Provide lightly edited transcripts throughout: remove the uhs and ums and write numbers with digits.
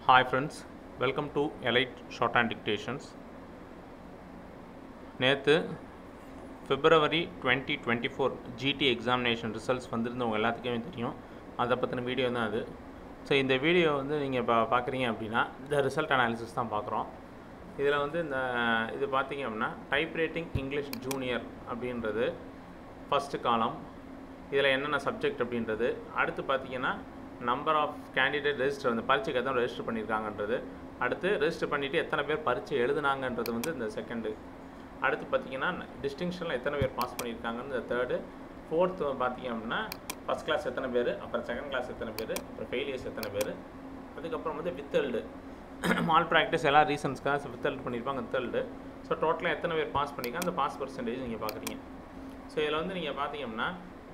Hi friends, welcome to Elite Shorthand Dictations. நேற்று February 2024 GT examination results வந்திருந்தவங்க எல்லாத்துக்குமே தெரியும். அதை பற்றின வீடியோ தான் அது. ஸோ இந்த வீடியோ வந்து நீங்கள் பார்க்குறீங்க அப்படின்னா இந்த ரிசல்ட் அனாலிசிஸ் தான் பார்க்குறோம். இதில் வந்து இது பார்த்தீங்க அப்படின்னா டைப் ரைட்டிங் இங்கிலீஷ் ஜூனியர் அப்படின்றது ஃபஸ்ட்டு காலம். இதில் என்னென்ன சப்ஜெக்ட் அப்படின்றது, அடுத்து பார்த்தீங்கன்னா நம்பர் ஆஃப் கேண்டிடேட் ரெஜிஸ்டர் வந்து பரீட்சைக்கு எத்தனை ரெஜிஸ்டர் பண்ணியிருக்காங்கன்றது, அடுத்து ரெஜிஸ்டர் பண்ணிவிட்டு எத்தனை பேர் பரீட்சை எழுதுனாங்கன்றது வந்து இந்த செகண்டு, அடுத்து பார்த்தீங்கன்னா டிஸ்டிங்ஷனில் எத்தனை பேர் பாஸ் பண்ணியிருக்காங்கன்னு இந்த தேர்டு, ஃபோர்த்து பார்த்தீங்க அப்படின்னா ஃபஸ்ட் கிளாஸ் எத்தனை பேர், அப்புறம் செகண்ட் கிளாஸ் எத்தனை பேர், அப்புறம் ஃபெயிலியர்ஸ் எத்தனை பேர், அதுக்கப்புறம் வந்து வித்தல்டு மால் ப்ராக்டிஸ் எல்லா ரீசன்ஸ்க்காக வித்தல்டு பண்ணியிருப்பாங்க வித்தல்டு. ஸோ டோட்டலாக எத்தனை பேர் பாஸ் பண்ணியிருக்காங்க அந்த பாஸ் பர்சன்டேஜ் நீங்கள் பார்க்குறீங்க. ஸோ இதில் வந்து நீங்கள் பார்த்தீங்கன்னா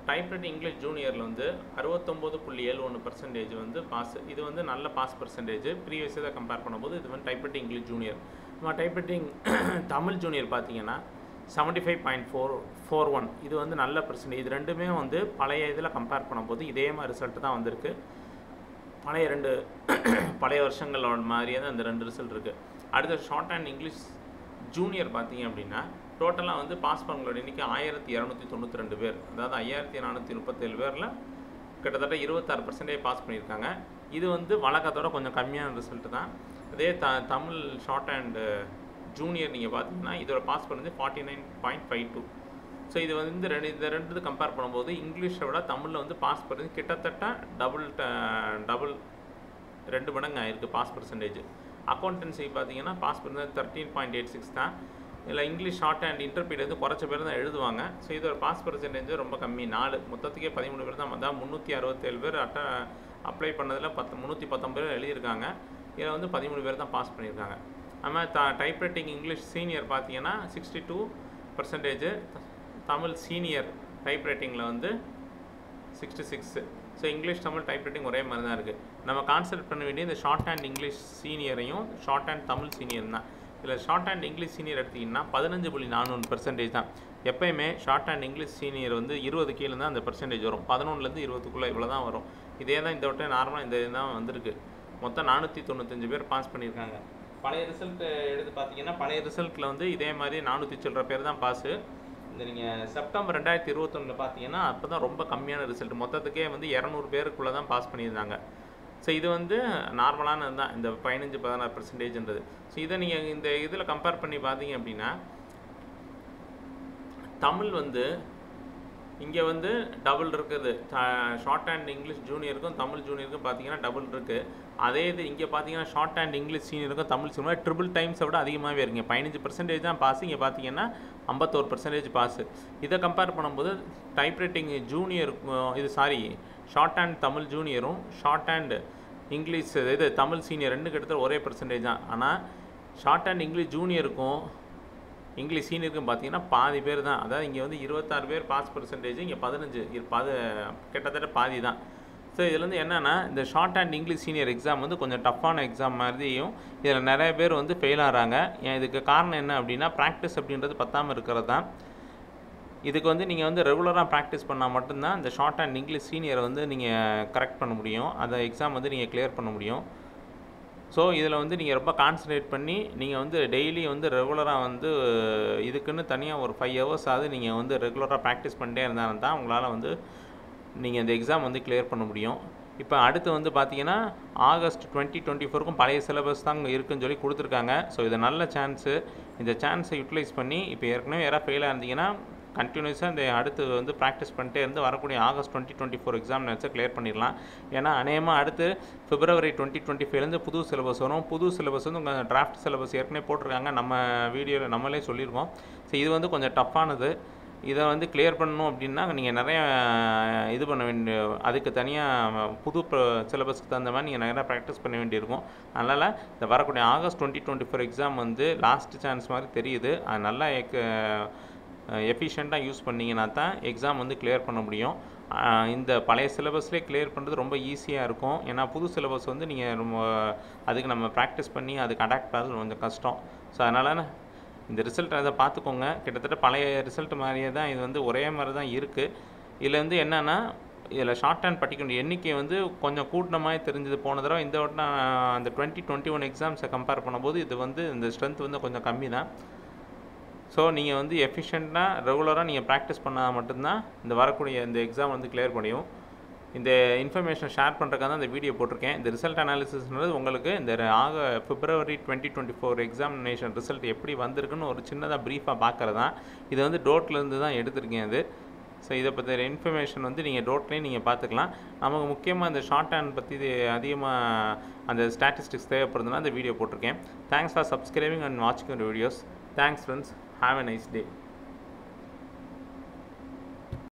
டைப் ரைட்டிங் இங்கிலீஷ் ஜூனியரில் வந்து 69.71% வந்து பாஸ். இது வந்து நல்ல பாஸ் பர்சன்டேஜ். ப்ரீவியஸ் இதை கம்பேர் பண்ணும்போது இது வந்து டைப் ரைட்டிங் இங்கிலீஷ் ஜூனியர். நம்ம டைப் ரைட்டிங் தமிழ் ஜூனியர் பார்த்தீங்கன்னா 75.41, இது வந்து நல்ல பர்சன்டேஜ். இது ரெண்டுமே வந்து பழைய இதில் கம்பேர் பண்ணும்போது இதே மாதிரி ரிசல்ட் தான் வந்திருக்கு. பழைய வருஷங்களோட மாதிரியே தான் இந்த ரெண்டு ரிசல்ட் இருக்குது. அடுத்த ஷார்ட் அண்ட் இங்கிலீஷ் ஜூனியர் பார்த்தீங்க அப்படின்னா டோட்டலாக வந்து பாஸ் பண்ணவங்களோட எண்ணிக்கை 1292 பேர், அதாவது 5437 பேரில் கிட்டத்தட்ட 26% பாஸ் பண்ணியிருக்காங்க. இது வந்து வழக்கத்தோட கொஞ்சம் கம்மியான ரிசல்ட்டு தான். அதே தமிழ் ஷார்ட் அண்ட் ஜூனியர் நீங்கள் பார்த்தீங்கன்னா இதோட பாஸ் பண்ணது 49.52. ஸோ இது வந்து ரெண்டு கம்பேர் பண்ணும்போது இங்கிலீஷை விட தமிழில் வந்து பாஸ் பண்ணது கிட்டத்தட்ட டபுள் 2 மடங்கு ஆயிருக்கு பாஸ் பர்சன்டேஜ். அக்கௌண்டன்சி பார்த்தீங்கன்னா பாஸ் பண்ணது 13.86 தான். இல்லை இங்கிலீஷ் ஷார்ட் அண்ட் இன்டர்பிரேட் வந்து குறைச்ச பேர் தான் எழுதுவாங்க. ஸோ இதோட பாஸ் பர்சன்டேஜ் ரொம்ப கம்மி, 4 மொத்தத்துக்கே 13 பேர் தான். அதான் 367 பேர் அப்ளை பண்ணதில் 319 பேர் எழுதியிருக்காங்க. இதில் வந்து 13 பேர் தான் பாஸ் பண்ணியிருக்காங்க. நம்ம டைப் ரைட்டிங் இங்கிலீஷ் சீனியர் பார்த்தீங்கன்னா 62%, தமிழ் சீனியர் டைப் ரைட்டிங்கில் வந்து 66. So English Tamil typewriting ஒரே மாதிரி தான் இருக்குது. நம்ம கான்சென்ட்ரேட் பண்ண வேண்டிய இந்த ஷார்ட் அண்ட் இங்கிலீஷ் சீனியரையும் ஷார்ட் அண்ட் தமிழ் சீனியர் தான். இதில் ஷார்ட் அண்ட் இங்கிலீஷ் சீனியர் எடுத்திங்கன்னா 15.41% தான். எப்போயுமே ஷார்ட் அண்ட் இங்கிலீஷ் சீனியர் வந்து 20 கீழே தான் அந்த பர்சன்டேஜ் வரும். 11லேருந்து 20க்குள்ளே இவ்வளோ தான் வரும். இதே தான் இந்த வட்டம் நார்மலாக இந்த இதுதான் வந்திருக்கு. மொத்தம் 495 பேர் பாஸ் பண்ணியிருக்காங்க. பழைய ரிசல்ட் எடுத்து பார்த்தீங்கன்னா பழைய ரிசல்ட்டில் வந்து இதே மாதிரி 400 சில்லற பேர் தான் பாஸு. இந்த நீங்கள் செப்டம்பர் 2021 பார்த்தீங்கன்னா அப்போ தான் ரொம்ப கம்மியான ரிசல்ட். மொத்தத்துக்கே வந்து 200 பேருக்குள்ளே தான் பாஸ் பண்ணியிருந்தாங்க. ஸோ இது வந்து நார்மலானது தான் இந்த 15-16%. ஸோ இதை நீங்கள் இந்த இதில் கம்பேர் பண்ணி பார்த்தீங்க அப்படின்னா தமிழ் வந்து இங்கே வந்து டபுள் இருக்குது. ஷார்ட் அண்ட் இங்கிலீஷ் ஜூனியருக்கும் தமிழ் ஜூனியருக்கும் பார்த்தீங்கன்னா டபுள் இருக்குது. அதே இது இங்கே பார்த்தீங்கன்னா ஷார்ட் அண்ட் இங்கிலீஷ் சீனியருக்கும் தமிழ் சீனியர் ட்ரிபிள் டைம்ஸை விட அதிகமாகவே இருக்குங்க. 15% தான் பாஸ், இங்கே பார்த்தீங்கன்னா 51% பாஸு. இதை கம்பேர் பண்ணும்போது டைப் ரைட்டிங் ஜூனியருக்கும் ஷார்ட் அண்ட் தமிழ் ஜூனியரும் shorthand English Tamil senior ரெண்டு கிட்டத்தட்ட ஒரே பர்சன்டேஜ் தான். ஆனால் ஷார்ட் அண்ட் இங்கிலீஷ் ஜூனியருக்கும் இங்கிலீஷ் சீனியருக்கும் பார்த்தீங்கன்னா பாதி பேர் தான். அதாவது இங்கே வந்து 26 பேர் பாஸ் பர்சன்டேஜ், இங்கே 15 கிட்டத்தட்ட பாதி தான். ஸோ இதில் வந்து என்னென்னா இந்த shorthand English senior exam வந்து கொஞ்சம் டஃப்பான எக்ஸாம் மாதிரியும் இதில் நிறைய பேர் வந்து ஃபெயில் ஆகிறாங்க. இதுக்கு காரணம் என்ன அப்படின்னா ப்ராக்டிஸ் அப்படின்றது பத்தாமல் இருக்கிறது தான். இதுக்கு வந்து நீங்கள் வந்து ரெகுலராக ப்ராக்டிஸ் பண்ணால் மட்டும்தான் இந்த ஷார்ட் அண்ட் இங்கிலீஷ் சீனியரை வந்து நீங்கள் கரெக்ட் பண்ண முடியும். அந்த எக்ஸாம் வந்து நீங்கள் கிளியர் பண்ண முடியும். ஸோ இதில் வந்து நீங்கள் ரொம்ப கான்சன்ட்ரேட் பண்ணி நீங்கள் வந்து டெய்லி வந்து ரெகுலராக வந்து இதுக்குன்னு தனியாக ஒரு 5 ஹவர்ஸ் ஆகுது நீங்கள் வந்து ரெகுலராக ப்ராக்டிஸ் பண்ணிட்டே இருந்தாலும் தான் உங்களால் வந்து நீங்கள் இந்த எக்ஸாம் வந்து கிளியர் பண்ண முடியும். இப்போ அடுத்து வந்து பார்த்தீங்கன்னா ஆகஸ்ட் 2024க்கும் பழைய சிலபஸ் தான் இருக்குன்னு சொல்லி கொடுத்துருக்காங்க. ஸோ இது நல்ல சான்ஸு. இந்த சான்ஸை யூட்டிலைஸ் பண்ணி இப்போ ஏற்கனவே யாராவது ஃபெயிலாக இருந்தீங்கன்னா கண்டினியூஸாக இந்த அடுத்து வந்து ப்ராக்டிஸ் பண்ணிட்டே இருந்து வரக்கூடிய ஆகஸ்ட் 2024 எக்ஸாம் வச்சு கிளியர் பண்ணிடலாம். ஏன்னா அநேகமாக அடுத்து February 2025லேருந்து புது சிலபஸ் வரும். புது சிலபஸ் வந்து உங்கள் டிராஃப்ட் சிலபஸ் ஏற்கனவே போட்டிருக்காங்க. நம்ம வீடியோவில் நம்மளே சொல்லியிருக்கோம். ஸோ இது வந்து கொஞ்சம் டஃப்பானது. இதை வந்து கிளியர் பண்ணணும் அப்படின்னா நீங்கள் நிறைய இது பண்ண வேண்டிய, அதுக்கு தனியாக புது சிலபஸ்க்கு தகுந்த மாதிரி நீங்கள் நிறையா ப்ராக்டிஸ் பண்ண வேண்டியிருக்கும். அதனால் இந்த வரக்கூடிய ஆகஸ்ட் 2024 எக்ஸாம் வந்து லாஸ்ட் சான்ஸ் மாதிரி தெரியுது. அது நல்லா எஃபிஷியண்ட்டாக யூஸ் பண்ணிங்கன்னா தான் எக்ஸாம் வந்து கிளியர் பண்ண முடியும். இந்த பழைய சிலபஸ்லேயே கிளியர் பண்ணுறது ரொம்ப ஈஸியாக இருக்கும். ஏன்னா புது சிலபஸ் வந்து நீங்கள் ரொம்ப அதுக்கு நம்ம ப்ராக்டிஸ் பண்ணி அதுக்கு அடாப்ட் ஆகிறது கொஞ்சம் கஷ்டம். ஸோ அதனால் இந்த ரிசல்ட் அதை பார்த்துக்கோங்க. கிட்டத்தட்ட பழைய ரிசல்ட் மாதிரியே தான் இது வந்து ஒரே மாதிரி தான் இருக்குது. இதில் வந்து என்னென்னா இதில் ஷார்ட் ஹேண்ட் படிக்கணும் எண்ணிக்கை வந்து கொஞ்சம் கூட்டின மாதிரி தெரிஞ்சது போன தடவை. இந்த வட்டம் அந்த 2021 எக்ஸாம்ஸை கம்பேர் பண்ணும்போது இது வந்து இந்த ஸ்ட்ரென்த் வந்து கொஞ்சம் கம்மி தான். ஸோ நீங்கள் வந்து எஃபிஷியண்ட்டாக ரெகுலராக நீங்கள் ப்ராக்டிஸ் பண்ணால் மட்டும்தான் இந்த வரக்கூடிய இந்த எக்ஸாம் வந்து கிளியர் முடியும். இந்த இன்ஃபர்மேஷன் ஷேர் பண்ணுறதுக்காக தான் இந்த வீடியோ போட்டிருக்கேன். இந்த ரிசல்ட் அனாலிசிஸ்ன்றது உங்களுக்கு இந்த பிப்ரவரி 2024 எக்ஸாமினேஷன் ரிசல்ட் எப்படி வந்திருக்குன்னு ஒரு சின்னதாக ப்ரீஃபாக பார்க்குறது தான். இது வந்து டோட்லேருந்து தான் எடுத்திருக்கேன் இது. ஸோ இதை பற்றி இன்ஃபர்மேஷன் வந்து நீங்கள் டோட்லேயும் நீங்கள் பார்த்துக்கலாம். நமக்கு முக்கியமாக இந்த ஷார்ட் ஹேண்ட் பற்றி அதிகமாக அந்த ஸ்டாட்டிஸ்டிக்ஸ் தேவைப்படுதுன்னா இந்த வீடியோ போட்டிருக்கேன். தேங்க்ஸ் ஃபார் சப்ஸ்கிரைபிங் அண்ட் வாட்சிங் your videos. Thanks friends. Have a nice day.